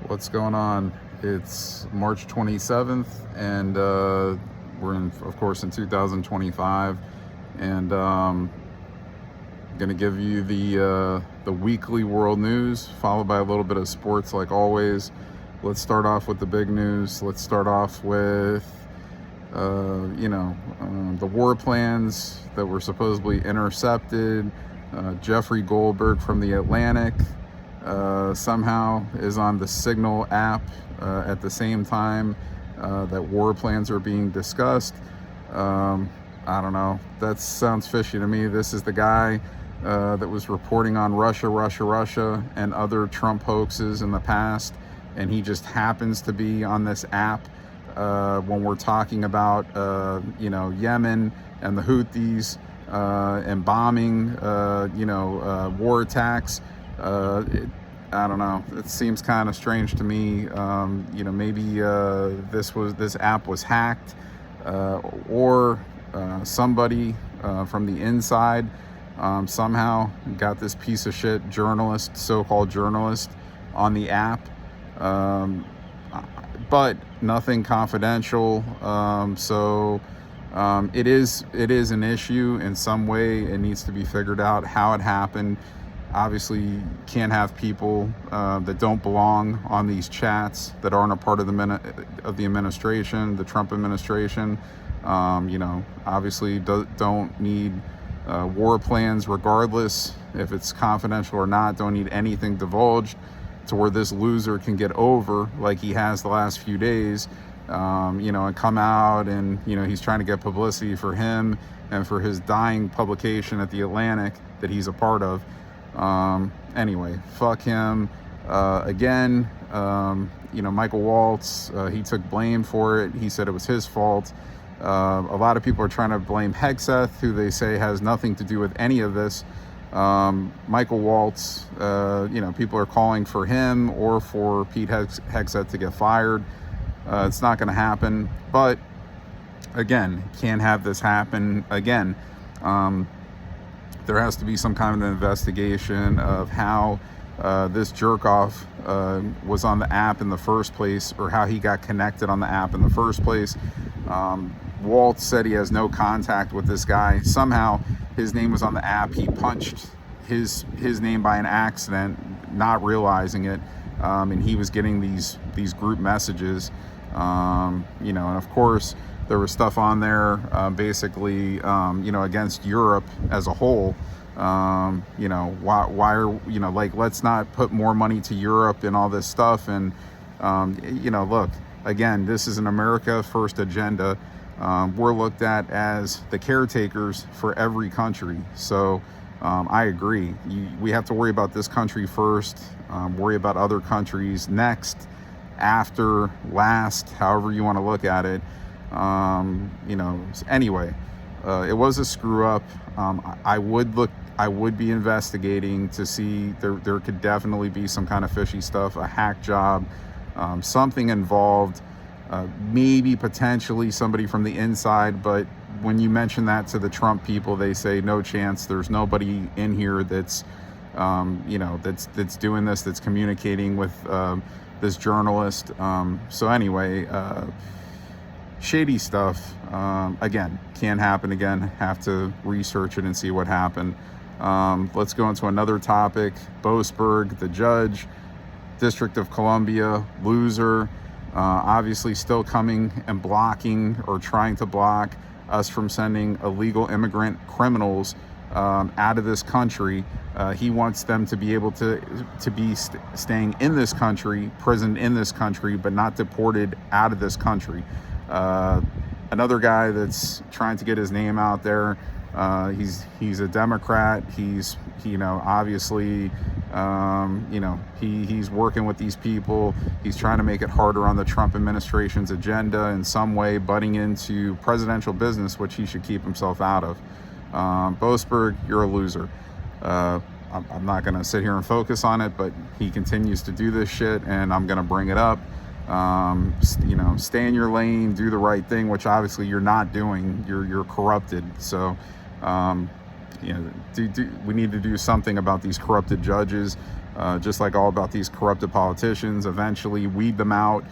What's going on? It's March 27th, and we're of course, in 2025, and going to give you the weekly world news, followed by a little bit of sports, like always. Let's start off with the big news. Let's start off with the war plans that were supposedly intercepted. Jeffrey Goldberg from the Atlantic somehow is on the Signal app at the same time that war plans are being discussed. I don't know. That sounds fishy to me. This is the guy that was reporting on Russia, and other Trump hoaxes in the past, and he just happens to be on this app when we're talking about Yemen and the Houthis and bombing, war attacks. I don't know. It seems kind of strange to me. Maybe this app was hacked, or somebody from the inside somehow got this piece of shit so-called journalist, on the app. But nothing confidential. It is an issue in some way. It needs to be figured out how it happened. Obviously, you can't have people that don't belong on these chats, that aren't a part of the administration, the Trump administration. Obviously don't need war plans, regardless if it's confidential or not. Don't need anything divulged to where this loser can get over, like he has the last few days, and come out and, he's trying to get publicity for him and for his dying publication at the Atlantic that he's a part of. Anyway, fuck him. Again, Michael Waltz, he took blame for it. He said it was his fault. A lot of people are trying to blame Hegseth, who they say has nothing to do with any of this. Michael Waltz, people are calling for him or for Pete Hegseth to get fired. It's not going to happen. But again, can't have this happen again. There has to be some kind of investigation of how this jerk-off was on the app in the first place, or how he got connected on the app in the first place. Waltz said he has no contact with this guy. Somehow his name was on the app. He punched his name by an accident, not realizing it, and he was getting these group messages. And of course there was stuff on there basically against Europe as a whole. Why are let's not put more money to Europe and all this stuff. And look, again, this is an America First agenda. We're looked at as the caretakers for every country. So I agree. We have to worry about this country first, worry about other countries next, after, last, however you want to look at it. Anyway, it was a screw up. I would be investigating to see, there could definitely be some kind of fishy stuff, a hack job, something involved. Maybe potentially somebody from the inside, but when you mention that to the Trump people, they say no chance. There's nobody in here that's doing this, that's communicating with this journalist. So anyway, shady stuff. Again, can't happen again. Have to research it and see what happened. Let's go into another topic. Boasberg, the judge, District of Columbia, loser. Obviously still coming and blocking, or trying to block us from sending illegal immigrant criminals out of this country. He wants them to be able to be staying in this country, prisoned in this country, but not deported out of this country. Another guy that's trying to get his name out there. He's a Democrat. He's obviously he's working with these people. He's trying to make it harder on the Trump administration's agenda in some way, butting into presidential business, which he should keep himself out of. Boasberg, you're a loser. I'm not going to sit here and focus on it, but he continues to do this shit, and I'm going to bring it up. Stay in your lane, do the right thing, which obviously you're not doing. You're corrupted. So we need to do something about these corrupted judges. just like all about these corrupted politicians. Eventually weed them out,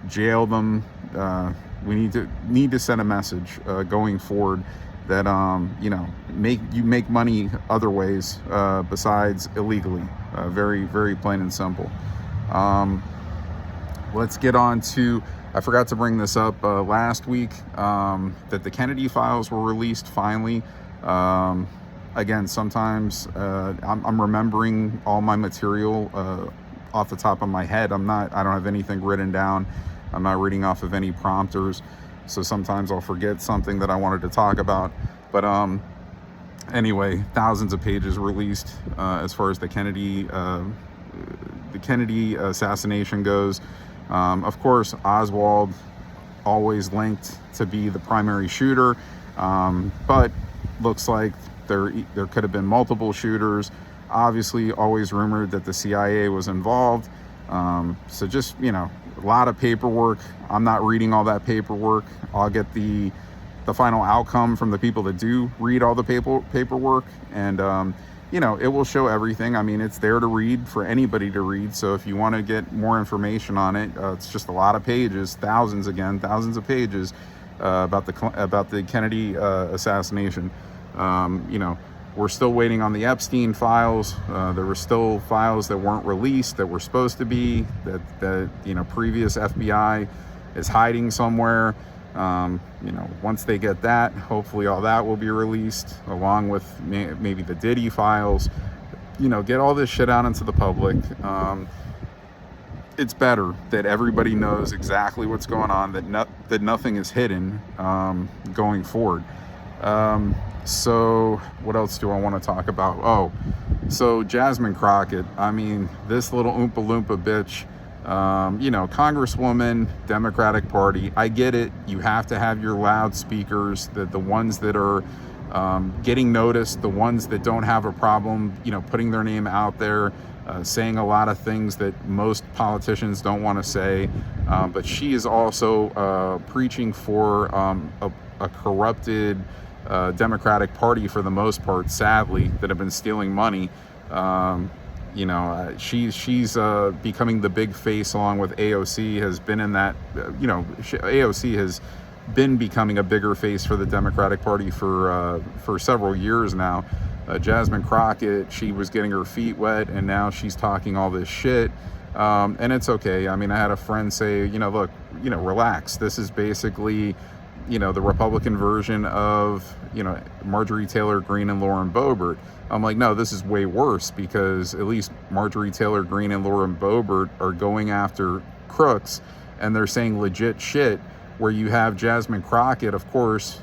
jail them. We need to send a message going forward that make money other ways besides illegally. Very, very plain and simple. Let's get on to, I forgot to bring this up last week, that the Kennedy files were released finally. Again, sometimes I'm remembering all my material off the top of my head. I don't have anything written down. I'm not reading off of any prompters. So sometimes I'll forget something that I wanted to talk about. But anyway, thousands of pages released as far as the Kennedy assassination goes. Of course, Oswald always linked to be the primary shooter, but looks like there could have been multiple shooters. Obviously, always rumored that the CIA was involved. So just, a lot of paperwork. I'm not reading all that paperwork. I'll get the final outcome from the people that do read all the paperwork, and it will show everything. I mean, it's there to read for anybody to read. So if you want to get more information on it, it's just a lot of pages, thousands of pages about the Kennedy assassination. We're still waiting on the Epstein files. There were still files that weren't released that were supposed to be, that previous FBI is hiding somewhere. Once they get that, hopefully all that will be released, along with maybe the Diddy files. Get all this shit out into the public. It's better that everybody knows exactly what's going on, that nothing is hidden going forward. So what else do I want to talk about? Oh, so Jasmine Crockett, I mean, this little Oompa Loompa bitch, Congresswoman, Democratic Party, I get it. You have to have your loudspeakers, the ones that are getting noticed, the ones that don't have a problem, putting their name out there, saying a lot of things that most politicians don't want to say. But she is also preaching for a corrupted Democratic Party, for the most part, sadly, that have been stealing money. She's becoming the big face, along with AOC has been in that, AOC has been becoming a bigger face for the Democratic Party for several years now. Jasmine Crockett, she was getting her feet wet, and now she's talking all this shit. And it's okay. I mean, I had a friend say, look, relax. This is basically, the Republican version of, Marjorie Taylor Greene and Lauren Boebert. I'm like, no, this is way worse, because at least Marjorie Taylor Greene and Lauren Boebert are going after crooks, and they're saying legit shit, where you have Jasmine Crockett, of course,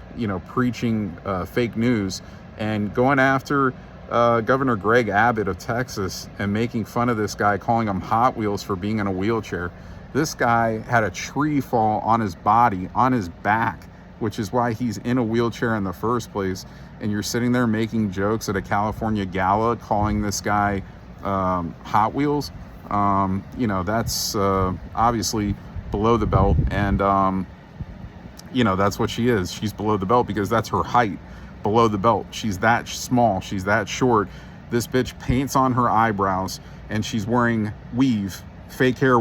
preaching fake news and going after Governor Greg Abbott of Texas and making fun of this guy, calling him Hot Wheels for being in a wheelchair. This guy had a tree fall on his body, on his back, which is why he's in a wheelchair in the first place. And you're sitting there making jokes at a California gala, calling this guy Hot Wheels. That's obviously below the belt. And, that's what she is. She's below the belt because that's her height, below the belt. She's that small. She's that short. This bitch paints on her eyebrows, and she's wearing fake hair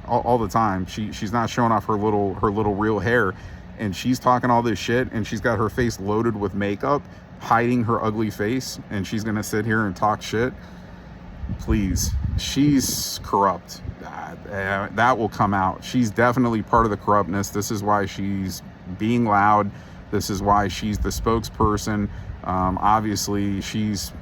all the time. She's not showing off her little real hair. And she's talking all this shit, and she's got her face loaded with makeup, hiding her ugly face, and she's gonna sit here and talk shit. Please, she's corrupt. That will come out. She's definitely part of the corruptness. This is why she's being loud. This is why she's the spokesperson. Obviously,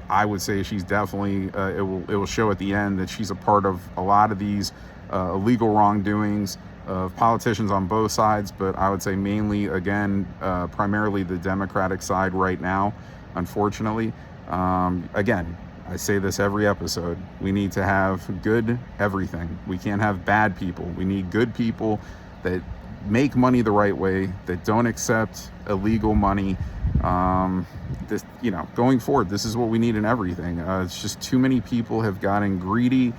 I would say she's definitely, it will show at the end that she's a part of a lot of these illegal wrongdoings of politicians on both sides, but I would say mainly, again, primarily the Democratic side right now, unfortunately. Again, I say this every episode, we need to have good everything. We can't have bad people. We need good people that make money the right way, that don't accept illegal money. Going forward, this is what we need in everything. It's just too many people have gotten greedy.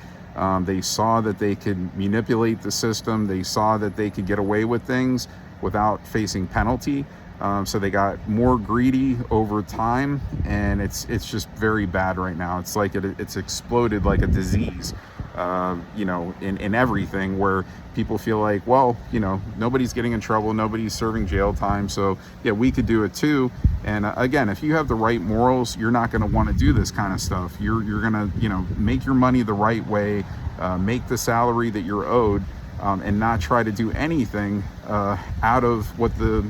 They saw that they could manipulate the system. They saw that they could get away with things without facing penalty. So they got more greedy over time, and it's just very bad right now. It's like it's exploded like a disease, in everything, where people feel like, well, nobody's getting in trouble, nobody's serving jail time, so yeah, we could do it too. And again, if you have the right morals, you're not going to want to do this kind of stuff. You're going to, make your money the right way, make the salary that you're owed, and not try to do anything out of what the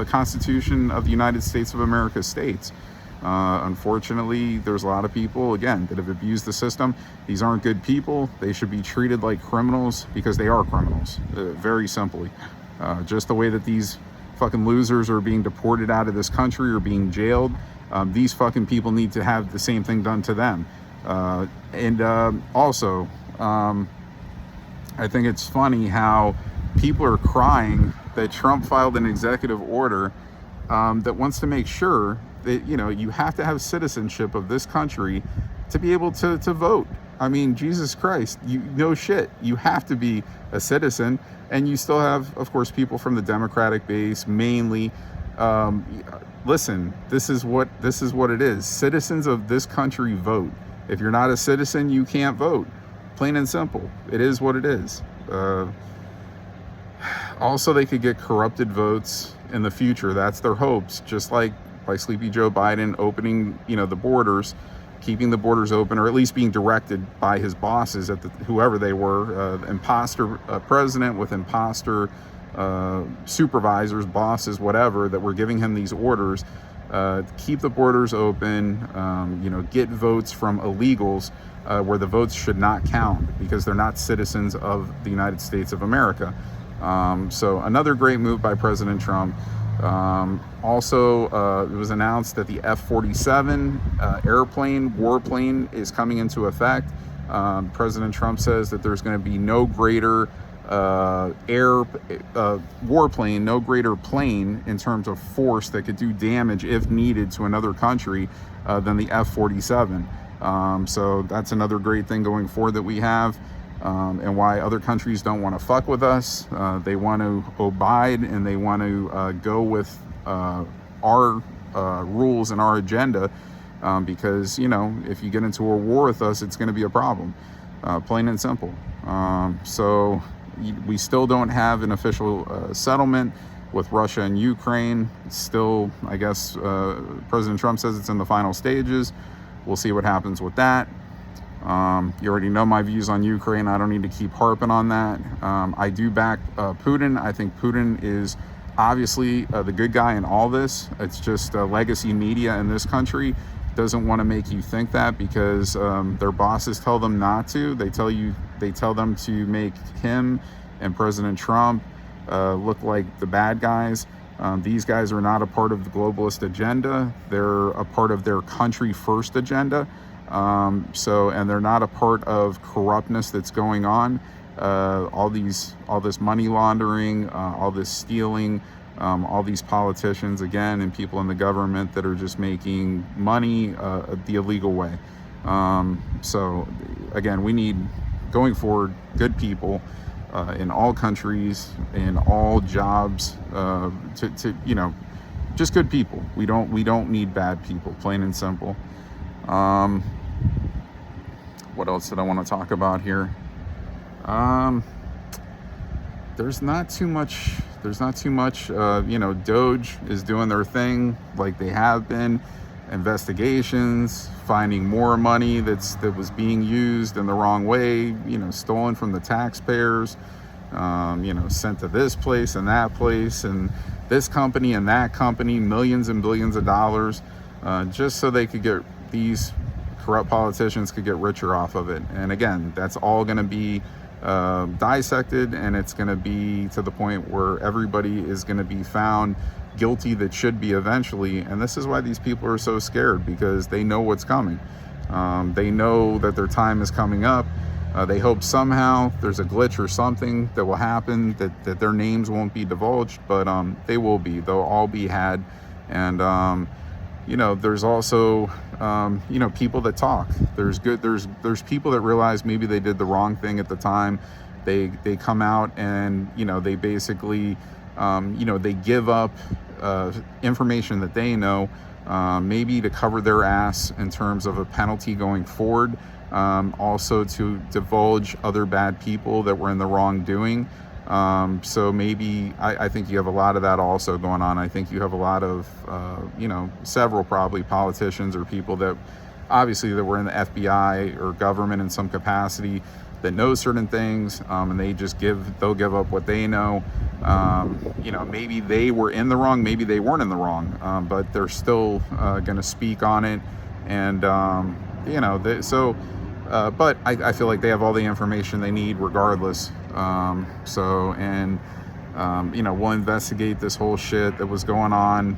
Constitution of the United States of America states. Unfortunately, there's a lot of people, again, that have abused the system. These aren't good people. They should be treated like criminals, because they are criminals, very simply. Just the way that these fucking losers are being deported out of this country or being jailed, these fucking people need to have the same thing done to them. Also, I think it's funny how people are crying that Trump filed an executive order that wants to make sure that, you have to have citizenship of this country to be able to vote. I mean, Jesus Christ, no shit. You have to be a citizen, and you still have, of course, people from the Democratic base, mainly. Listen, this is what it is. Citizens of this country vote. If you're not a citizen, you can't vote. Plain and simple. It is what it is. Also, they could get corrupted votes in the future. That's their hopes. Just like by Sleepy Joe Biden opening, the borders, keeping the borders open, or at least being directed by his bosses whoever they were, imposter president with imposter supervisors, bosses, whatever, that were giving him these orders. Keep the borders open, get votes from illegals where the votes should not count because they're not citizens of the United States of America. So another great move by President Trump. Also, it was announced that the F-47 warplane is coming into effect. President Trump says that there's going to be no greater warplane, no greater plane in terms of force that could do damage if needed to another country than the F-47. So that's another great thing going forward that we have, and why other countries don't want to fuck with us. They want to abide, and they want to go with our rules and our agenda, because, if you get into a war with us, it's going to be a problem, plain and simple. So we still don't have an official settlement with Russia and Ukraine. It's still, I guess, President Trump says it's in the final stages. We'll see what happens with that. You already know my views on Ukraine. I don't need to keep harping on that. I do back Putin. I think Putin is obviously the good guy in all this. It's just legacy media in this country doesn't want to make you think that, because their bosses tell them not to. They tell them to make him and President Trump look like the bad guys. These guys are not a part of the globalist agenda. They're a part of their country first agenda. And they're not a part of corruptness that's going on. All this money laundering, all this stealing, all these politicians, again, and people in the government that are just making money the illegal way. So again, we need, going forward, good people in all countries, in all jobs, just good people. We don't need bad people, plain and simple. What else did I want to talk about here? There's not too much. Doge is doing their thing like they have been. Investigations, finding more money that was being used in the wrong way, stolen from the taxpayers, sent to this place and that place and this company and that company, millions and billions of dollars, just so they could get, these corrupt politicians could get richer off of it. And again, that's all going to be dissected, and it's going to be to the point where everybody is going to be found guilty that should be eventually. And this is why these people are so scared, because they know what's coming. They know that their time is coming up. They hope somehow there's a glitch or something that will happen, that their names won't be divulged, but they will be. They'll all be had. And there's also people that talk. There's people that realize maybe they did the wrong thing at the time. They come out and they basically they give up information that they know, maybe to cover their ass in terms of a penalty going forward. Also to divulge other bad people that were in the wrongdoing. So maybe I think you have a lot of that also going on. I think you have a lot of, several probably politicians or people that obviously that were in the FBI or government in some capacity that know certain things, and they'll give up what they know. Maybe they were in the wrong, maybe they weren't in the wrong, but they're still going to speak on it. And, but I feel like they have all the information they need regardless. We'll investigate this whole shit that was going on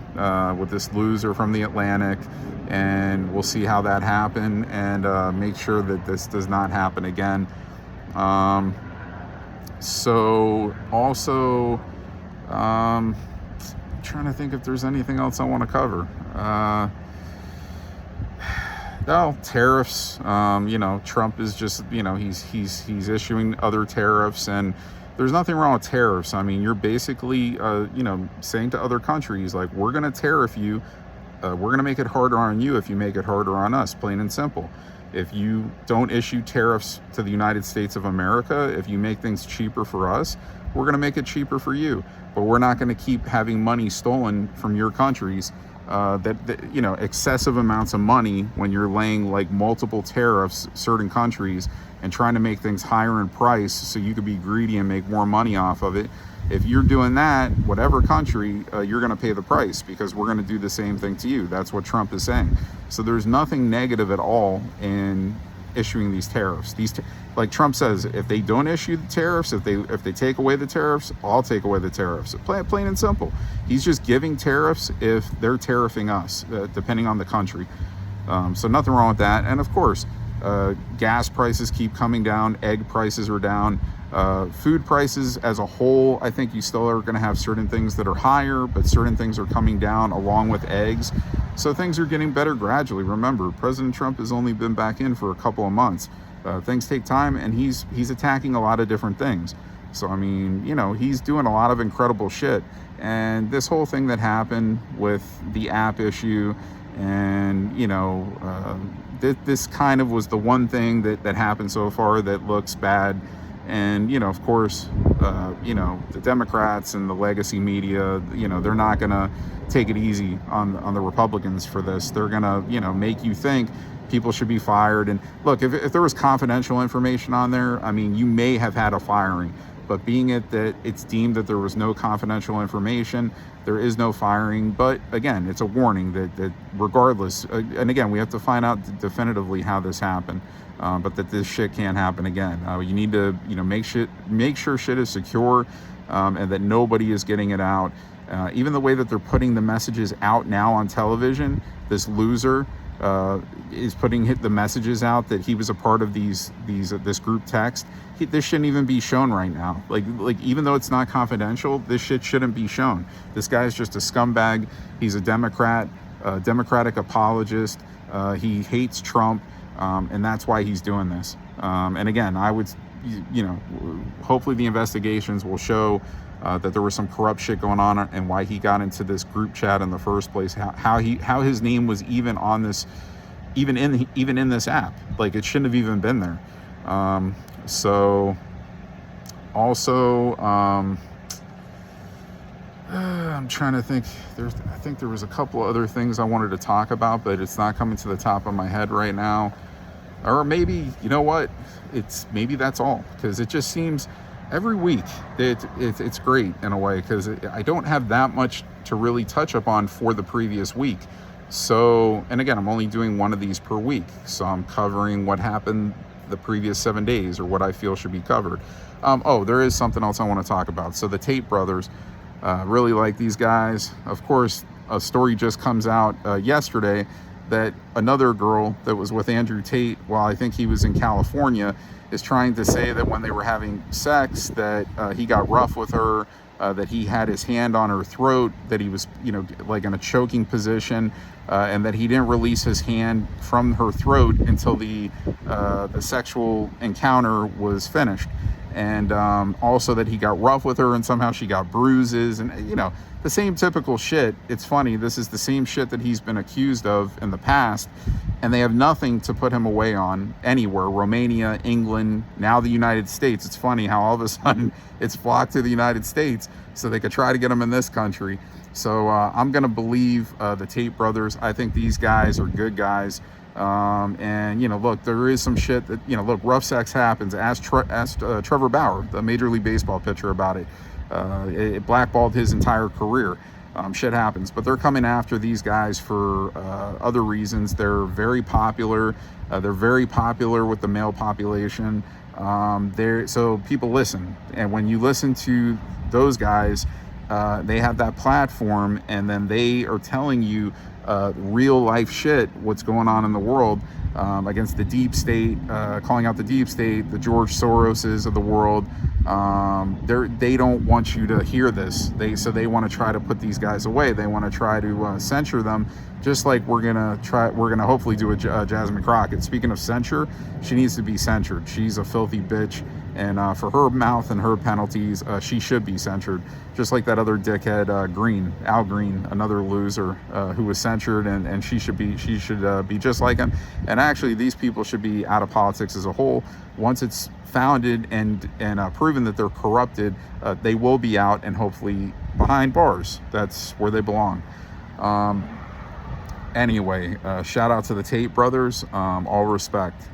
with this loser from the Atlantic, and we'll see how that happened, and make sure that this does not happen again. Trying to think if there's anything else I want to cover. Tariffs. Trump is just, he's issuing other tariffs, and there's nothing wrong with tariffs. I mean, you're basically, saying to other countries, like, we're going to tariff you. We're going to make it harder on you if you make it harder on us, plain and simple. If you don't issue tariffs to the United States of America, if you make things cheaper for us, we're going to make it cheaper for you. But we're not going to keep having money stolen from your countries. Excessive amounts of money when you're laying like multiple tariffs certain countries and trying to make things higher in price so you could be greedy and make more money off of it. If you're doing that, whatever country, you're going to pay the price, because we're going to do the same thing to you. That's what Trump is saying. So there's nothing negative at all in issuing these tariffs. Like Trump says, if they don't issue the tariffs, if they take away the tariffs, I'll take away the tariffs. Plain and simple. He's just giving tariffs if they're tariffing us, depending on the country. So nothing wrong with that. And of course, gas prices keep coming down. Egg prices are down. Food prices as a whole, I think you still are going to have certain things that are higher, but certain things are coming down along with eggs. So things are getting better gradually. Remember, President Trump has only been back in for a couple of months. Things take time, and he's attacking a lot of different things. So, I mean, he's doing a lot of incredible shit. And this whole thing that happened with the app issue, and, this kind of was the one thing that happened so far that looks bad. And, of course, the Democrats and the legacy media, they're not going to take it easy on the Republicans for this. They're going to, make you think people should be fired. And look, if there was confidential information on there, I mean, you may have had a firing. But being that it's deemed that there was no confidential information, there is no firing. But again, it's a warning that regardless, and again, we have to find out definitively how this happened. But that this shit can't happen again. You need to, make sure shit is secure, and that nobody is getting it out. Even the way that they're putting the messages out now on television, this loser is putting the messages out that he was a part of this group text. This shouldn't even be shown right now. Like even though it's not confidential, this shit shouldn't be shown. This guy is just a scumbag. He's a Democrat, Democratic apologist. He hates Trump. And that's why he's doing this. And again, I would, hopefully the investigations will show that there was some corrupt shit going on, and why he got into this group chat in the first place. How his name was even on this, even in this app. Like, it shouldn't have even been there. I'm trying to think. I think there was a couple other things I wanted to talk about, but it's not coming to the top of my head right now. Or maybe, you know what? Maybe that's all, because it just seems every week it's great in a way, because I don't have that much to really touch upon for the previous week. So, and again, I'm only doing one of these per week, so I'm covering what happened the previous 7 days, or what I feel should be covered. There is something else I want to talk about. So the Tate brothers. Really like these guys. Of course, a story just comes out yesterday that another girl that was with Andrew Tate while I think he was in California is trying to say that when they were having sex that he got rough with her, that he had his hand on her throat, that he was, like in a choking position. and that he didn't release his hand from her throat until the sexual encounter was finished. And also that he got rough with her and somehow she got bruises and, you know, the same typical shit. It's funny, this is the same shit that he's been accused of in the past, and they have nothing to put him away on anywhere. Romania, England, now the United States. It's funny how all of a sudden it's flocked to the United States so they could try to get him in this country. So I'm going to believe the Tate brothers. I think these guys are good guys. And, you know, look, there is some shit that, you know, look, rough sex happens. Ask Trevor Bauer, the Major League Baseball pitcher, about it. It blackballed his entire career. Shit happens. But they're coming after these guys for other reasons. They're very popular. They're very popular with the male population. So people listen. And when you listen to those guys, they have that platform, and then they are telling you real life shit, what's going on in the world, against the deep state, calling out the deep state, the George Soroses of the world. They don't want you to hear this. So they want to try to put these guys away. They want to try to censure them, just like we're gonna hopefully do a Jasmine Crockett. Speaking of censure, she needs to be censured. She's a filthy bitch, and for her mouth and her penalties, she should be censured, just like that other dickhead Al Green, another loser who was censured, and she should be just like him. And actually, these people should be out of politics as a whole. Once it's founded and proven that they're corrupted, they will be out and hopefully behind bars. That's where they belong. Anyway, shout out to the Tate brothers. All respect,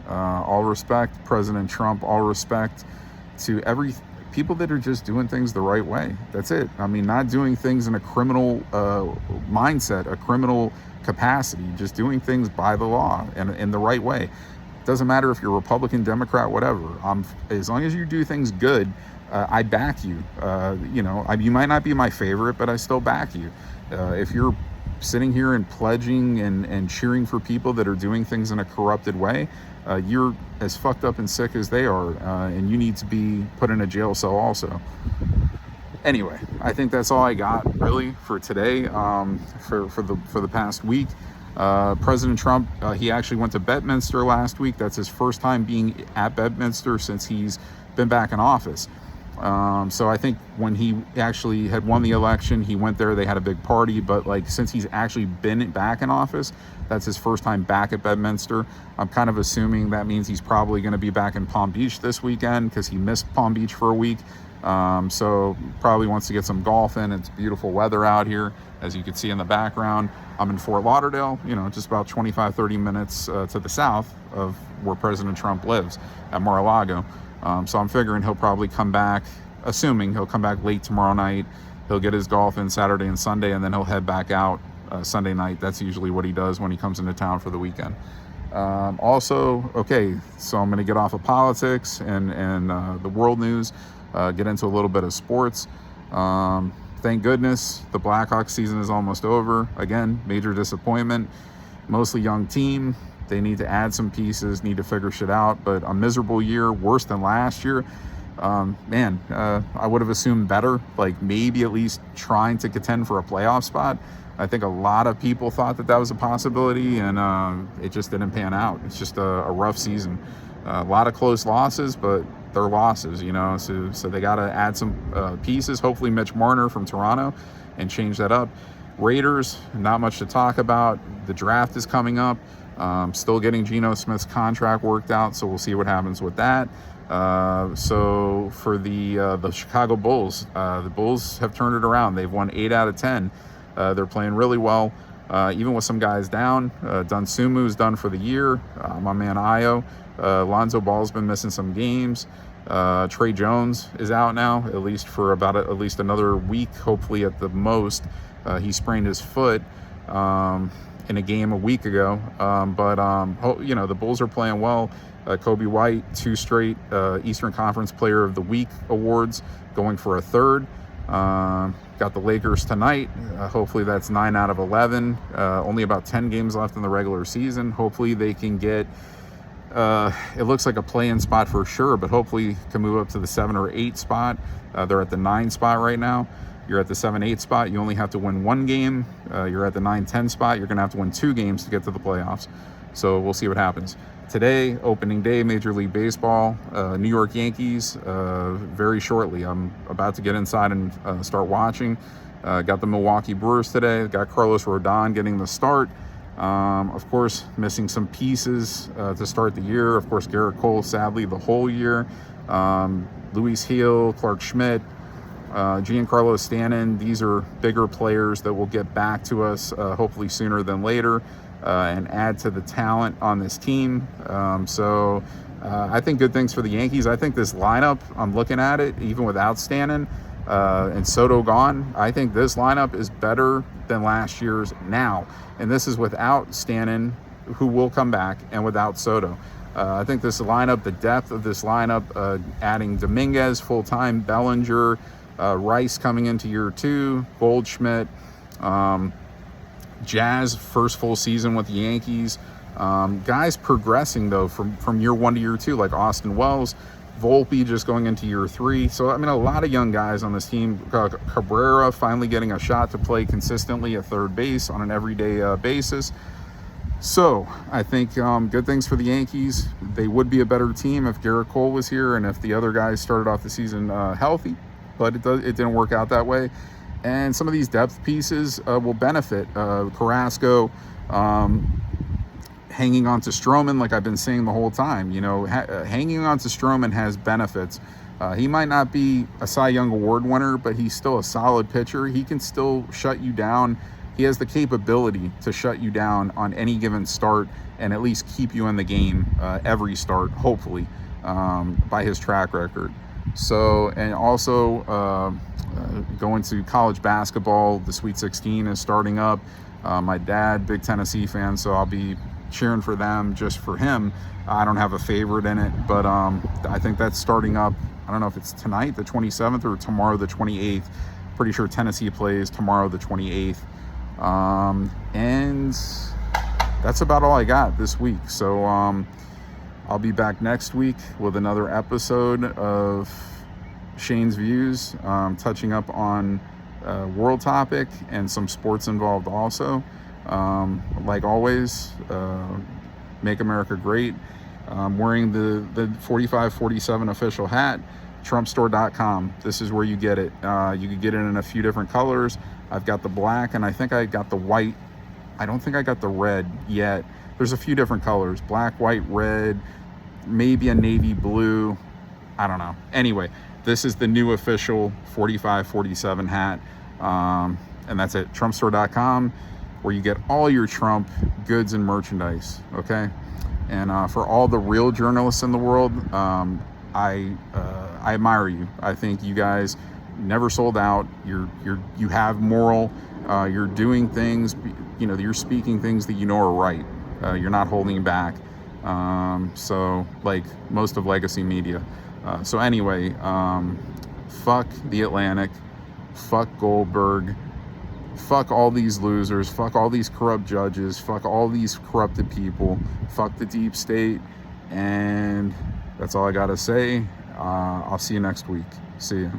President Trump. All respect to every people that are just doing things the right way. That's it. I mean, not doing things in a criminal mindset, a criminal capacity, just doing things by the law and in the right way. Doesn't matter if you're Republican, Democrat, whatever. As long as you do things good, I back you. You know, you might not be my favorite, but I still back you. If you're sitting here and pledging and cheering for people that are doing things in a corrupted way, you're as fucked up and sick as they are, and you need to be put in a jail cell also. Anyway, I think that's all I got really for today. For the past week, President Trump, he actually went to Bedminster last week. That's his first time being at Bedminster since he's been back in office. So I think when he actually had won the election, he went there, they had a big party, but like since he's actually been back in office, that's his first time back at Bedminster. I'm kind of assuming that means he's probably going to be back in Palm Beach this weekend because he missed Palm Beach for a week. So probably wants to get some golf in. It's beautiful weather out here, as you can see in the background. I'm in Fort Lauderdale, you know, just about 25-30 minutes to the south of where President Trump lives at Mar-a-Lago. So I'm figuring he'll probably come back, assuming he'll come back late tomorrow night. He'll get his golf in Saturday and Sunday, and then he'll head back out Sunday night. That's usually what he does when he comes into town for the weekend. Okay, so I'm going to get off of politics and the world news, get into a little bit of sports. Thank goodness the Blackhawks season is almost over. Again, major disappointment. Mostly young team. They need to add some pieces, need to figure shit out. But a miserable year, worse than last year. I would have assumed better, like maybe at least trying to contend for a playoff spot. I think a lot of people thought that was a possibility, and it just didn't pan out. It's just a rough season. A lot of close losses, but they're losses, you know. So they got to add some pieces. Hopefully Mitch Marner from Toronto and change that up. Raiders, not much to talk about. The draft is coming up. Still getting Geno Smith's contract worked out, so we'll see what happens with that. So for the Chicago Bulls, the Bulls have turned it around. They've won 8 out of 10. They're playing really well, even with some guys down. Dunsumu's done for the year. My man Io. Lonzo Ball's been missing some games. Trey Jones is out now, at least for about at least another week, hopefully at the most. He sprained his foot in a game a week ago. You know, the Bulls are playing well. Kobe White, 2 straight Eastern Conference Player of the Week awards, going for a 3rd. Got the Lakers tonight. Hopefully that's 9 out of 11. Only about 10 games left in the regular season. Hopefully they can get it looks like a play-in spot for sure, but hopefully can move up to the 7 or 8 spot. They're at the 9 spot right now. You're at the 7-8 spot. You only have to win 1 game. You're at the 9-10 spot. You're going to have to win 2 games to get to the playoffs. So we'll see what happens. Today, opening day, Major League Baseball, New York Yankees, very shortly. I'm about to get inside and start watching. Got the Milwaukee Brewers today. Got Carlos Rodon getting the start. Of course, missing some pieces to start the year. Of course, Garrett Cole, sadly, the whole year. Luis Gil, Clark Schmidt, Giancarlo Stanton. These are bigger players that will get back to us hopefully sooner than later and add to the talent on this team. So I think good things for the Yankees. I think this lineup, I'm looking at it, even without Stanton and Soto gone, I think this lineup is better than last year's now. And this is without Stanton, who will come back, and without Soto. I think this lineup, the depth of this lineup, adding Dominguez full-time, Bellinger, Rice coming into year 2, Goldschmidt, Jazz first full season with the Yankees. Guys progressing, though, from year 1 to year 2, like Austin Wells, Volpe just going into year 3. So, I mean, a lot of young guys on this team. Cabrera finally getting a shot to play consistently at third base on an everyday basis. So, I think good things for the Yankees. They would be a better team if Garrett Cole was here and if the other guys started off the season healthy, but it didn't work out that way. And some of these depth pieces will benefit. Carrasco, hanging on to Stroman, like I've been saying the whole time. You know, hanging on to Stroman has benefits. He might not be a Cy Young Award winner, but he's still a solid pitcher. He can still shut you down. He has the capability to shut you down on any given start and at least keep you in the game every start, hopefully, by his track record. So, and also going to college basketball, the Sweet 16 is starting up. My dad, big Tennessee fan, so I'll be cheering for them just for him. I don't have a favorite in it, but I think that's starting up. I don't know if it's tonight, the 27th, or tomorrow, the 28th. Pretty sure Tennessee plays tomorrow, the 28th. And that's about all I got this week. So I'll be back next week with another episode of Shane's Views, touching up on world topic and some sports involved also. Like always, make America great. I'm wearing the 4547 official hat, trumpstore.com. This is where you get it. You can get it in a few different colors. I've got the black, and I think I got the white. I don't think I got the red yet. There's a few different colors: black, white, red, maybe a navy blue. I don't know. Anyway, this is the new official 4547 hat. And that's it, trumpstore.com, where you get all your Trump goods and merchandise, okay? And for all the real journalists in the world, I admire you. I think you guys never sold out. You have moral. You're doing things, you're speaking things that you know are right. You're not holding back. So like most of legacy media. So anyway, fuck the Atlantic, fuck Goldberg, fuck all these losers, fuck all these corrupt judges, fuck all these corrupted people, fuck the deep state, and that's all I gotta say. I'll see you next week. See ya.